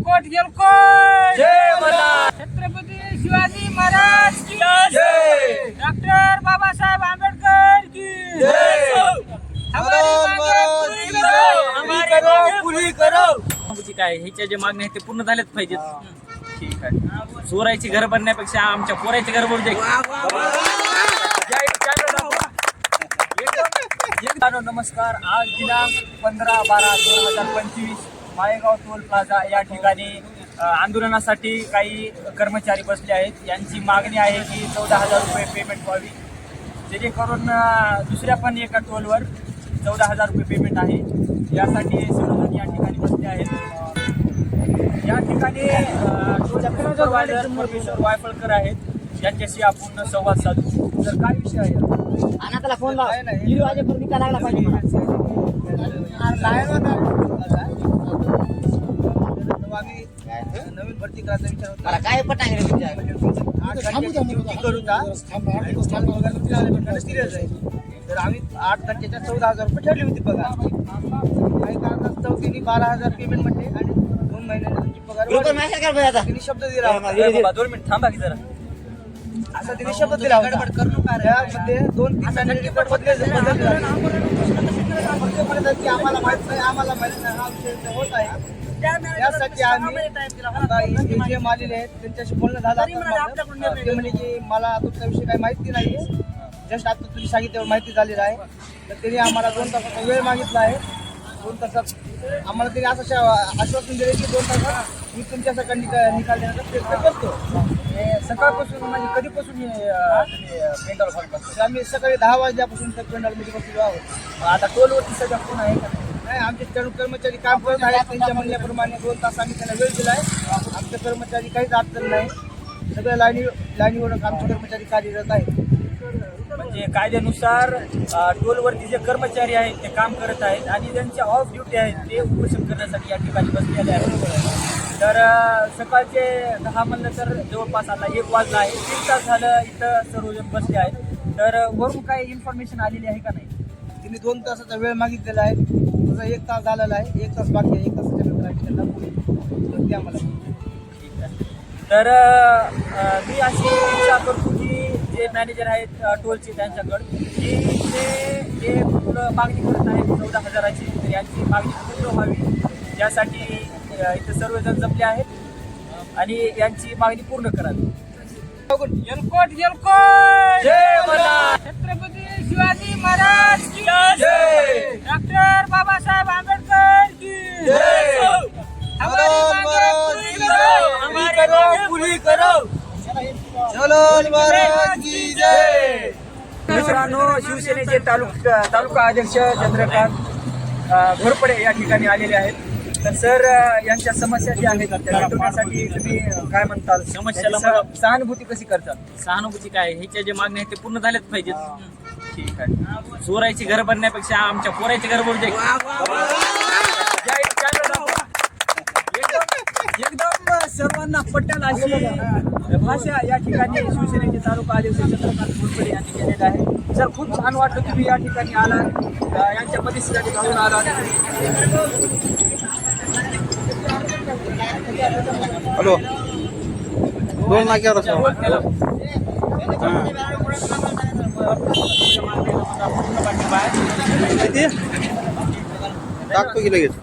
येलकोट येलकोट जय मला छत्रपती शिवाजी महाराज की जय डॉक्टर बाबासाहेब आंबेडकर की जय पुरी करो काय ह्याच्या जे मागण्या आहेत ते पूर्ण झाल्याच पाहिजेत. ठीक आहे. चोरायची घर बनण्यापेक्षा आमच्या पोरायची घर बनू नमस्कार. आज दिनांक 15/12/2025 माळेगाव टोल प्लाझा या ठिकाणी आंदोलनासाठी काही कर्मचारी बसले आहेत. यांची मागणी आहे की 14,000 रुपये पेमेंट व्हावी, जेणेकरून दुसऱ्या पण एका टोलवर 14,000 रुपये पेमेंट आहे. यासाठी सर्वजण या ठिकाणी बसले आहेत. या ठिकाणी सुपरवायझर परमेश्वर वायफळकर आहेत, ज्यांच्याशी आपण संवाद साधू. तर काय विषय आहे? अनाथाला फोन लाव. 3 वाजेपर्यंत का लागला पाहिजे मला. आम्ही नवीन भरती करायचा विचार होता. मला काय पटांग रे तुमच्या 8 घंट्याची ड्युटी करू का? सिरियस आहे. तर आम्ही 8 घंट्याच्या 14,000 रुपये ठरली होती पगार. काही कारणास्तव त्यांनी 12,000 पेमेंट म्हटले आणि 2 महिन्याने तुमची पगार वाढवली. त्यांनी शब्द दिला होता. 2 मिनिट थांबा की जरा. असा त्यांनी शब्द दिला होता. त्यामध्ये 2-3 महिन्यांनी रिपोर्ट बदल की आम्हाला माहित नाही, आम्हाला माहित नाही, हा विषय होत आहे. यासाठी आम्ही आता AGM आलेले आहेत, त्यांच्याशी बोलणं झालं. ते म्हणे की मला तुमचा विषय काही माहिती नाही, जस्ट आता तुम्ही सांगितल्यावर माहिती झालेलं आहे. तर त्यांनी आम्हाला 2 तासाचा वेळ मागितला आहे. 2 तासात आम्हाला त्यांनी असं आश्वासन दिले की 2 तासात मी तुमच्यासाठी निकाल देण्याचा प्रयत्न करतो. सकाळपासून म्हणजे कधीपासून पेंडॉल तर आम्ही सकाळी 10 वाजल्यापासून तर पेंडॉलमध्ये बसलेलो आहोत. आता टोलवरती सध्या कोण आहे का? नाही, आमचे कर्मचारी काम करत आहेत. त्यांच्या म्हणण्याप्रमाणे 2 तास आम्ही त्यांना वेळ दिला आहे. आमचे कर्मचारी काहीच अडचण नाही. सगळ्या लाईनीवर आमचे कर्मचारी कार्यरत आहेत. म्हणजे कायद्यानुसार टोलवरती जे कर्मचारी आहेत ते काम करत आहेत आणि ज्यांच्या ऑफ ड्युटी आहेत ते उपोषण करण्यासाठी या ठिकाणी बसलेले आहेत. तर सकाळचे 10 म्हणलं तर जवळपास आता 1 वाजला आहे. 3 तास झालं इथं सर्वजण बसले आहेत. तर वरून काय इन्फॉर्मेशन आलेली आहे का नाही? त्यांनी 2 तासाचा वेळ मागितलेला आहे. तसा 1 तास झालेला आहे. 1 तास बाकी आहे. 1 तासाच्या नंतर आम्ही त्यांना बोलू. द्या मला. ठीक आहे. तर मी अशी इच्छा करतो की जे मॅनेजर आहेत टोलचे त्यांच्याकडं की ते जे मागणी करत आहेत 14,000ची, तर यांची मागणी पूर्ण व्हावी. यासाठी इथे सर्वजण जमले आहेत आणि यांची मागणी पूर्ण करावी. येलकोट येलकोट जय मला छत्रपती शिवाजी महाराज की जय डॉक्टर बाबासाहेब आंबेडकर की जय हमारी मांगे पुरी करो. मित्रांनो, शिवसेनेचे तालुका अध्यक्ष चंद्रकांत घोरपडे या ठिकाणी आलेले आहेत. तर सर, यांच्या समस्या ज्या आहेत त्या मिटवण्यासाठी तुम्ही काय म्हणताल? समस्याला सहानुभूती कशी करतात? सहानुभूती काय ह्याच्या जे मागण्या आहेत ते पूर्ण झाल्याच पाहिजेत. ठीक आहे. चोरायची घर बनण्यापेक्षा आमच्या पोरायची घर बनू एकदम सर्वांना पटेल अशी भाषा या ठिकाणी शिवसेनेचे तालुका अध्यक्ष चंद्रकांत घोरपडे यांनी केलेलं आहे. सर, खूप छान वाटलं तुम्ही या ठिकाणी आला, यांच्या परिस्थितीसाठी जाऊन आला. हॅलो, 2 नाक्यावर टाकतो की लगेच.